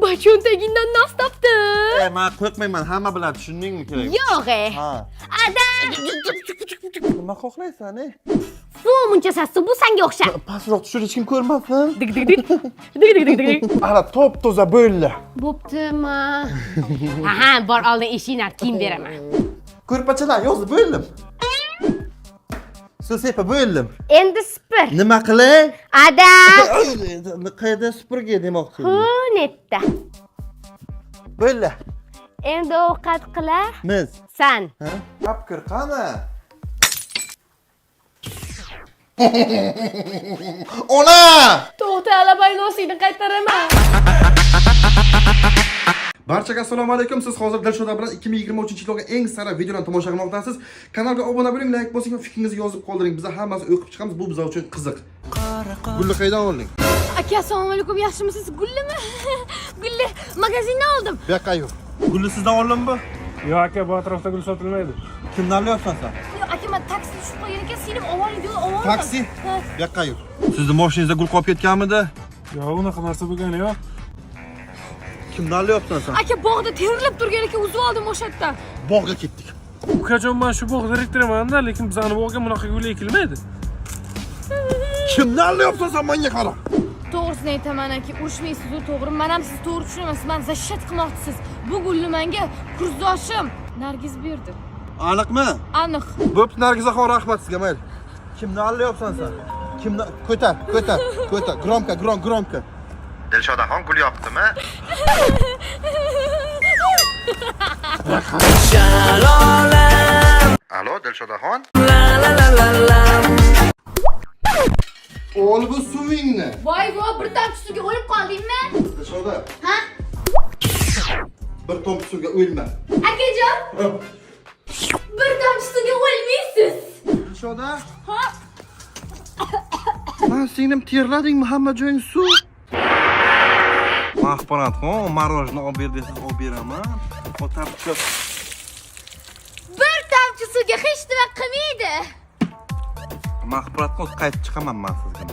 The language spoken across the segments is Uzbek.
voy cho'ntagingdan nos topdim. Men qo'rqmayman, hamma biladi, tushundingmi kerak? Yo'q. Ha. Ada. Nima xohlaysan, Bu muncha sassiq, bu senga o'xshar. Pastroq tushir, hech kim ko'rmasin. Dig dig dig. Dig dig dig dig. Ana top-toza bo'ldi. Bo'ptimi? Ha, bor oldin eshikni kiyim beraman. Ko'rpachalar yozib bo'ldim. Sepa bo'ldim. Endi sipir. Nima qilay? Ada. Qayerda supurga demoqchi? Netda. Bo'ldi. Endi ovqat qila. Biz. San. Ha? Tapkir qani? Ona! To'xta, alabay nosingni qaytaraman. Barchaga assalomu alaykum. Siz hozir Dilshoda bilan 2023-yilgi eng sara videolarni tomosha qilmoqdasiz. Kanalga obuna bo'ling, like bosing va fikringizni yozib qoldiring. Biz hammasi o'qib chiqamiz. Bu bizlar uchun qiziq. Gulli qaydan olding? Aka, assalomu alaykum. Yaxshimisiz? Gullimi? Gulli magazindan oldim. Bu yoqqa yo'q. Gulli sizdan oldimmi? Yo'q aka, bu atrofda gul sotilmaydi. Kimdan olyapsan sen? Yo'q, aka, men taksi tushib qolgan ekan, sinib olib oldim. Taksi? Bu yoqqa yo'q. Sizni mashinangizda gul qolib ketganmidi? Yo'q, unaqa narsa bo'lgani yo'q. Kimdan olyapsan sen? Aka, bog'da terilib turgan ekan, uzib oldim o'sha yerdan. Bog'ga ketdik. Ukajon, men shu bog' direktoriman-da, lekin bizning bog'ga bunaqa gul ekilmaydi. Kimdan olyapsan sen, menga qara. To'g'risini aytaman aka, urushmaysiz, to'g'ri. Men ham sizni to'g'ri tushunaman. Siz meni zashat qilmoqchisiz. Bu gulni menga kursdoshim Nargiz berdi. Aniqmi? Aniq. Bo'pti, Nargizaxon, rahmat sizga, mayli. Kimdan olyapsan sen? Kimdan? Ko'tar. Gromka. Dilshodaxon gul yoqdimi? Alo, Dilshodaxon? Ol bu suvingni. Voy, bir tomchi suvga o'lib qoldingmi? Dilshoda. Ha? Bir tomchi suvga o'lma. Akajon? Bir tomchi suvga o'lmaysiz. Dilshoda? Ha? Ha, singlim terladingmi? Hamma joying suv. Mahparatxon, marojni olib ber desiz, olib beraman. O'tab chiqib. Bir tomchi suvga hech nima qilmaydi. Mahparatxon, qaytib chiqaman men sizga.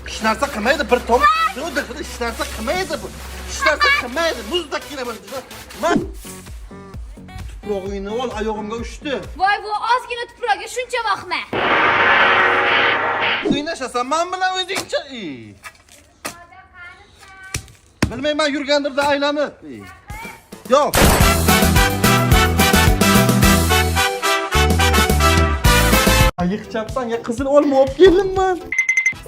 Hech narsa qilmaydi, bir tomchi suvda hech narsa qilmaydi bu. Hech narsa qilmaydi. Muzdek kelaman. Men tuprog'ingni ol, oyog'imga ushdi. Voy, bu ozgina tuproqqa shuncha vaqtma. O'ynashasan, men bilan o'zingcha. Bilmayman, yurgandirda aylanib. Yo'q. Yiqchapsan, ya qizil olma olib keldim.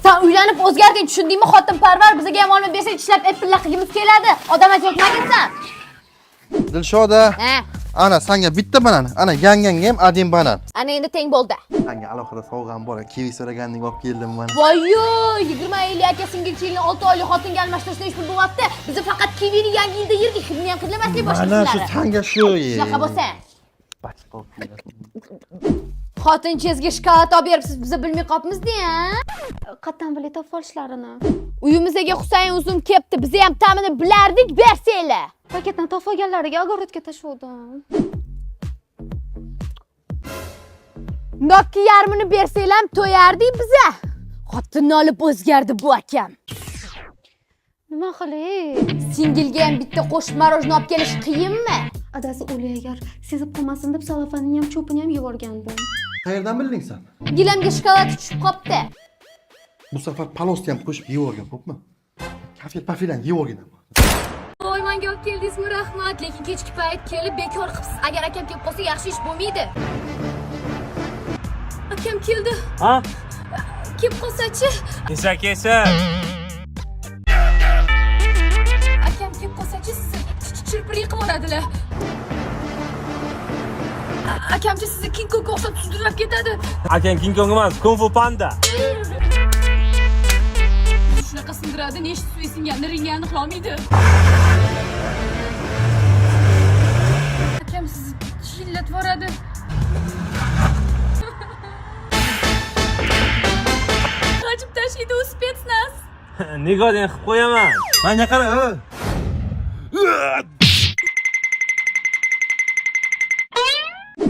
Sen uylanib o'zgarding, tushundingmi? Xotinparvar bizga ham olma bersa, ishlab epilla qilgimiz keladi. Odamga yo'qmagansan. Dilshoda. Ha. Ana senga bitta banan, ana yangangga ham adin banan. Ana endi teng bo'ldi. Senga alohida sovg'am bor, kivi so'raganding olib keldim men. Voy-yo, 20 yillik aka singilchilikni 6 oylik xotinga almashtirishda ish bo'lyapti. Biz faqat kivini yangi yilda yirdik, hidni ham qilmaslik boshqa Mana shu senga shu. Shunaqa bo'lsa. Xotinchangizga shikoyat olib beribsiz, biz bilmay qolibmiz-da. Qattan bilay topib olishlarini. Uyimizga Husayn uzum kelibdi, biz ham ta'mini bilardik, bersanglar. Paketdan topib olganlariga ogorodga tashladim. Nokki yarmini bersanglar to'yardik biza. Xotinni olib o'zgardi bu akam. Nima qilay? Singilga ham bitta qo'shib marojni olib kelish qiyinmi? Adasi o'lay agar sezib qolmasin deb salafanini ham cho'pini ham yuborgandim. Qayerdan bilding sen? Gilamga shokolad tushib qopti. Bu safar palosni ham qo'shib yevorgan, xo'pmi? Kafe-pafidan yevorgan. Voy, menga olib keldingizmi, rahmat. Lekin kechki payt kelib bekor qilibsiz. Agar akam kelib qolsa, yaxshi ish bo'lmaydi. Akam keldi. Ha? Kelib qolsa-chi? Kesa. Akam kelib qolsa-chi, sizni chirpiri qilib yuboradilar. Akamchi sizni King Kongga o'xshab sudralib ketadi. Akang King Kong emas, Kung Fu Panda. Shunaqa sindiradi, nechta suv singanini ringani qilolmaydi. Akam sizni chillatib yuboradi. Qochib tashlaydi u spetsnaz. Nigodan qilib qo'yaman. Menga qara.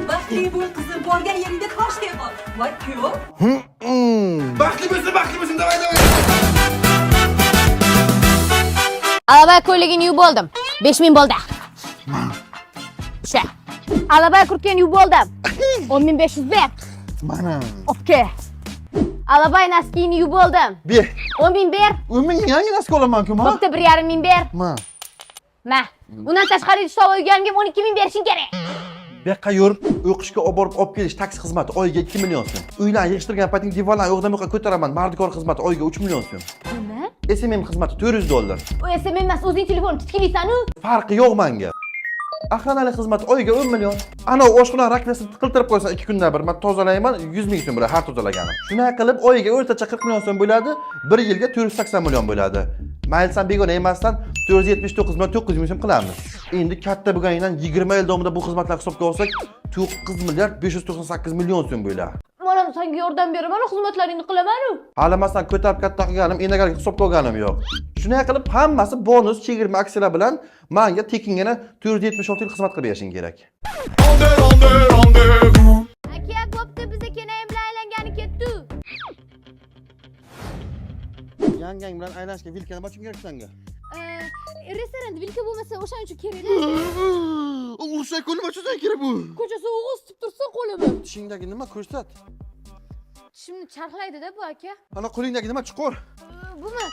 Baxtli bo'l qizim, borgan yeringda tosh tepib. Voy kuyov. Baxtli bo'lsin, davay. Alabay ko'yligini yuvib oldim. 5000 bo'ldi. Sha. Alabay kurtkani yuvib oldim. 10500 ber. Mana. Obke. Alabay naskini yuvib oldim. Ber. 10000 ber. O'min yangi nask olaman-ku, ma. Bo'pti 1,5 ber. Ma. Ma. Undan tashqari ish to'g'ri uyganimga 12000 berishing kerak. Bu yoqqa yur, o'qishga olib kelish taksi xizmati oyiga 2 million so'm. Uylarni yig'ishtirgan payting divorlarni yo'qdan bu yoqqa ko'taraman. Mardikor xizmati oyiga 3 million so'm. Nima? SMM xizmati $400. U SMS emas, o'zing telefonni tutkilaysan-ku. Farqi yo'q menga. Axranali xizmat oyiga 10 million. Ana oshxona rakvasini tiqiltirib qo'ysan 2 kunda bir, men tozalayman 100 ming so'm bo'ladi har tozalagani. Shunday qilib oyiga o'rtacha 40 million so'm bo'ladi, 1 yilga 480 million bo'ladi. Mayli san begona emasdan 479 million 900 ming so'm qilamiz. Endi katta bo'lganidan 20 yil davomida bu xizmatlar hisobga olsak 9 milliard 598 million so'm bo'ladi. Mana senga yordam beraman, xizmatlaringni qilaman-ku. Hali masalan ko'tarib katta qilganim, enagarga hisobga olganim yo'q. Shunday qilib hammasi bonus, chegirma aksiyalar bilan menga tekingina 476 yil xizmat qilib berishing kerak. Aka, bo'pti, bizga kenayim bilan aylangani ketdi. Yangang bilan aylashga vilkani bochim kerak senga. Restoranda vilka bo'lmasa, o'shaning uchun kerak. Ursa ko'lib ochsang kerak bu. Ko'chasi o'g'il tutib tursa qo'limi. Tishingdagi nima ko'rsat? Tishimni charxlaydi-da bu aka. Ana qo'lingdagi nima chuqur? Buni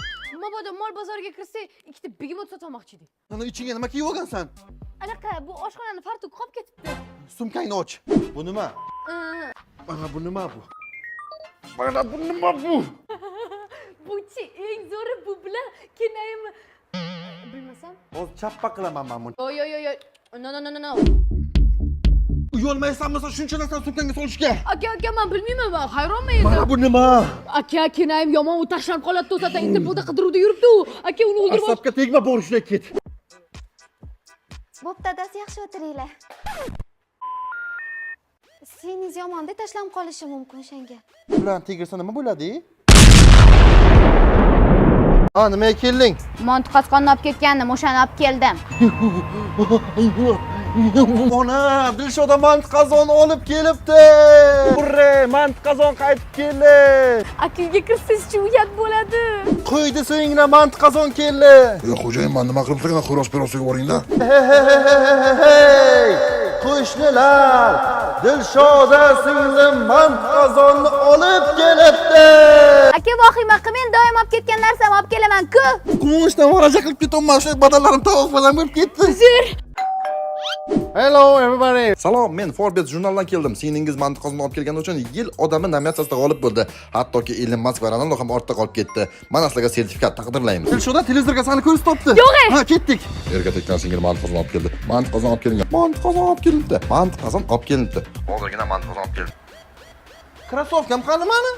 mabodo mol bozoriga kirsak, ikkita begemot sotmoqchi edik. Ana ichingga nima kiyib olgansan? Anaqa bu oshxonani fartuq qolib ketibdi. Sumkangni och. Bu nima? Mana bu nima bu? Mana bu nima bu? Buchi eng zo'ri bu bilan kenayim. Bilmasam. Hozir chappa qilaman men buni. Yo. No. Uyolmaysanmi shuncha narsani sumkangga solishga? Aka, men bilmayman, men hayronman endi. Mana bu nima? Aka, kenayim yomon u tashlanib qoladi, to'satan internetda qidiruvda yuribdi u. Aka, uni o'ldirib. Asabga tegma, bor shunday ket. Bo'pti, dadasi yaxshi o'tiringlar. Seningiz yomonda tashlanib qolishi mumkin o'shanga. Bilan tegirsa nima bo'ladi? Nimaga kelding? Mont qasqonni olib ketgandim, o'shani olib keldim. Ona, Dilshoda mant qozon olib kelibdi. Hurra, mant qozon qaytib keldi. Akaga kirsangiz-chi uyat bo'ladi. Qo'ydi so'ngra mant qozon keldi. Xo'jayin, men nima qilib turgan xo'roz perosiga boringda. Qo'shnilar, Dilshoda singlim mant qozonni olib kelibdi. Aka, vahima qilmang, doim olib ketgan narsamni olib kelaman-ku. Quvonchdan varaja qilib ketaman, shu badallarim tovuq bilan bo'lib ketdi. Zur. Hello everybody. Salom, men Forbes jurnalidan keldim. Singlingiz mant qozonni olib kelgani uchun yil odami nominatsiyasida g'olib bo'ldi. Hattoki Elon Musk va Ronaldo ham ortda qolib ketdi. Mana sizlarga sertifikat taqdirlaymiz. Dilshoda televizorga sani ko'rsatib topdi. Yo'q. Ha, ketdik. Erga tekkan singil mant qozon olib keldi. Mant qozon olib kelingan. Mant qozon olib kelibdi. Mant qozon olib kelibdi. Hozirgina mant qozon olib keldi. Krossovkam qani mani?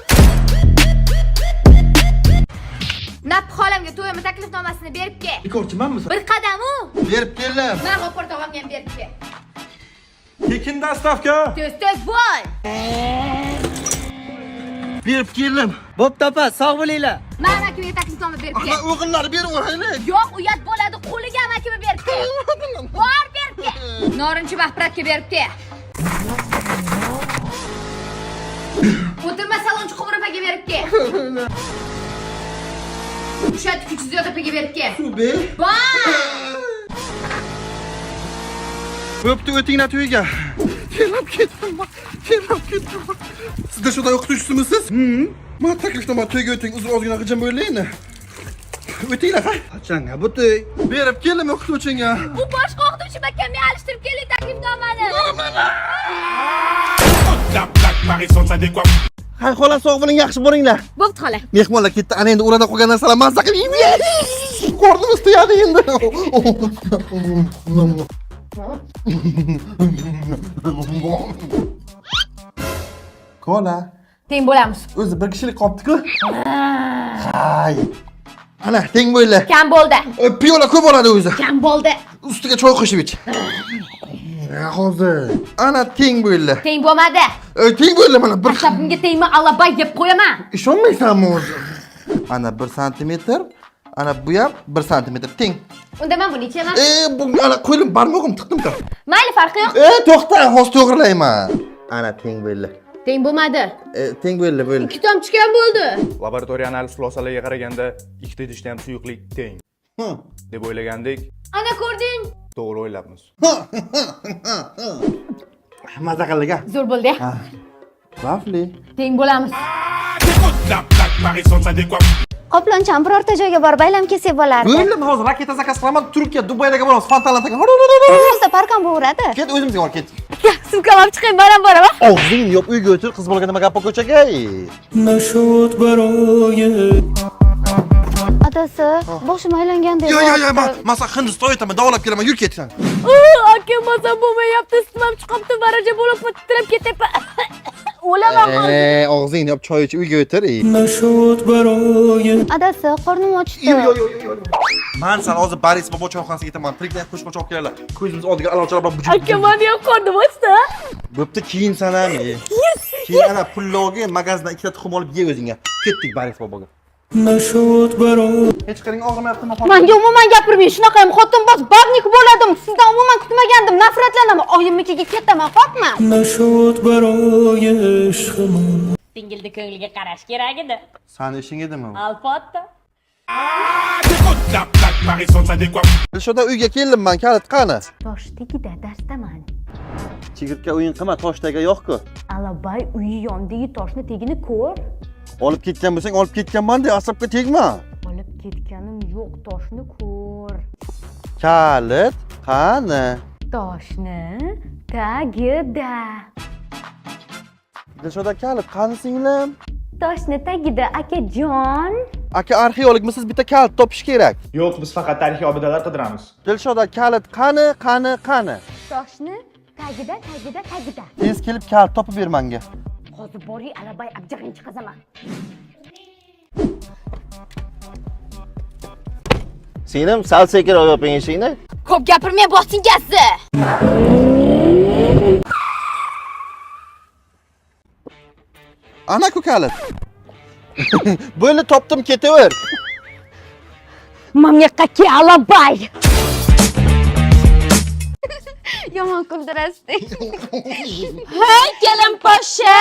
Nap xolamga to'yima taklifnomasini berib kel. Bekorchimanmisan? Bir qadam u. Berib keldim. Men g'ofur tog'amga ham berib kel. Tekin dastavka. Tez bo'l. Berib keldim. Bo'pti opa, sog' bo'linglar. Men akaga taklifnoma berib kel. Ana o'g'illar berib o'raylik. Yo'q, uyat bo'ladi, qo'liga ham akaga berib kel. Bor berib kel. Norinchi Mahmurodga berib kel. O'tirma salonchi Qumrapaga berib kel. O'sha kuchsiz yotapaga berib kel. Be. Bor. Bo'pti, o'tinglar to'yga. Kelib ketdim. Siz Dilshoda o'qituvchisimisiz? Men taklifnoma to'yga o'ting, uzr ozgina g'ijim bo'layini. O'tinglar, ha? Qachonga bu to'y? Berib keldim o'qituvchinga. Bu boshqa o'qituvchi makamga alishtirib keling taklifnomani. Hay xola, sog' bo'ling, yaxshi bo'linglar. Bo'pti xola. Mehmonlar ketdi, ana endi o'rada qolgan narsalar mazza qilib yeymiz. Qornimiz to'yadi endi. Kola. Teng bo'lamiz. O'zi bir kishilik qolibdi-ku. Hay. Ana, teng bo'ldi. Kam bo'ldi. Piyola ko'p bo'ladi o'zi. Kam bo'ldi. Ustiga choy qo'shib ich. Hozir. Ana teng bo'ldi. Teng bo'lmadi. Teng bo'ldi mana bir. Asabimga tegma, Alloh yeb qo'yaman. Ishonmaysanmi o'zi? Ana 1 santimetr, ana bu ham 1 santimetr teng. Unda men buni ichaman. Bu ana qo'lim barmog'im tiqdim-da. Mayli, farqi yo'q. To'xta, hozir to'g'rilayman. Ana teng bo'ldi. Teng bo'lmadi. Teng bo'ldi. 2 tomchi kam bo'ldi. Laboratoriya analiz xulosalariga qaraganda ikkita idishda ham suyuqlik teng. deb o'ylagandik, Ana ko'rding? to'g'ri o'ylabmiz. Maza qildik a. Zo'r bo'ldi. Xavfli. Teng bo'lamiz. Qoploncham birorta joyga borib aylanib kelsak bo'lardi. Bo'ldim, hozir raketa zakaz qilaman. Turkiya, Dubayga boramiz. Fontanlarga. O'zimizda parkam bo'veradi. Ket, o'zimizga borib ket. Sumkam olib chiqing, boraman. Og'zingni yop, uyga o'tir. Qiz bolaga nima gap ko'chaga? Adasi, boshim aylangandek. Yo, men sen Hindistonga aytaman, davolab kelaman. Yur ketsan. Aka, masa bo'lmayapti, istimam chiqibdi, varaja bo'lib titrab ketyapman. O'laman hozir. Og'zingni yop, choy ich, uyga o'tir. Adasi, qornim ochdi. Men sen hozir Boris bobo choyxonasiga ketaman. Tirikdan qo'shqoch olib keladilar. Ko'zimiz oldiga aloqalar bilan bujib. Aka, meni ham qornim ochdi. Bo'pti, keyin san ham. Keyin ana pulloga magazindan ikkita tuxum olib ye o'zingga. Ketdik Boris boboga. Hech qaring og'rimayaptimi? Menga umuman gapirmang, shunaqa ham xotin bos, babnik bo'ladim. Sizdan umuman kutmagandim, nafratlanaman. Oyimnikiga ketaman, xo'pmi? Singilni ko'ngliga qarash kerak edi. Sani ishing edimi? Albatta. Dilshoda uyga keldim men, kalit qani? Toshdagida darsdaman. Chigirtka o'yin qilma, toshdaga yo'q-ku. Alabay uyi yondagi toshni tegini ko'r. Olib ketgan bo'lsang, olib ketganman-da, asabga tegma. Olib ketganim yo'q, toshni ko'r. Kalit qani? Toshni tagida. Dilshoda kalit qani singlim? Toshni tagida akajon. Aka arxeologmisiz, bitta kalit topish kerak. Yo'q, biz faqat tarixiy obidalar qidiramiz. Dilshoda kalit qani? Toshni tagida. Tez kelib kalit topib ber menga. Hozir boring, alabay abjag'ing chiqazaman. Singlim, sal sekinroq yoping eshikni. Ko'p gapirmay bosing gazni. Ana-ku kalit. Bo'ldi, topdim, ketaver. Mamyoqqa ke alabay. Yomon kuldirasiz. Hey, kelin poshsha.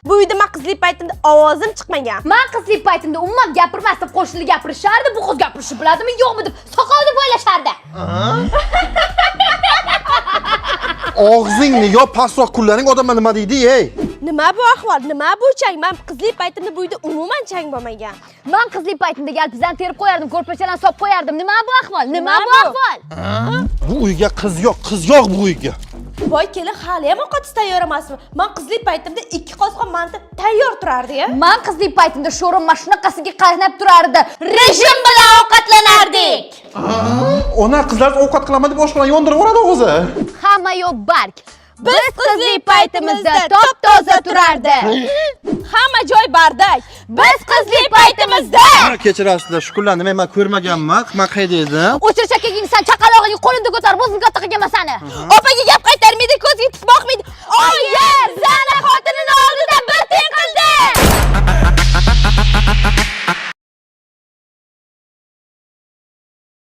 Bu uyda men qizlik paytimda ovozim chiqmagan. Men qizlik paytimda umuman gapirmasdim, qo'shnilar gapirishardi, bu qiz gapirishi biladimi, yo'qmi deb soqol deb o'ylashardi. Og'zingni yop, pastroq kullaring odamlar nima deydi, ey? Nima bu ahvol? Nima bu chang? Men qizlik paytimda bu uyda umuman chang bo'lmagan. Men qizlik paytimda galpizani terib qo'yardim, ko'rpachalarni solib qo'yardim. Nima bu ahvol? Nima bu ahvol? Bu uyga qiz yo'q bu uyga. Voy kelin, hali ham ovqat tayyor emasmi? Men qizlik paytimda 2 qoshiq manta tayyor turardi-ya. Men qizlik paytimda sho'rim mashinaqasiga qaynab turardi. Rejim bilan ovqatlanardik. Ona qizlar ovqat qilaman deb oshxona yondirib yuboradi o'zi. Hamma yo'q bark. Biz qizlik paytimizda top-toza turardi. Hamma joy bardak. Biz qizlik paytimizda. Kechirasizlar, shukrlandim, men ko'rmaganman. Men qayda edim? O'chir chakkaga inson chaqalog'iga qo'lingni ko'tarib, o'zing katta qilganman seni. Opaga gap qaytarmaydi, ko'ziga tik boqmaydi. Oyi, zana xotini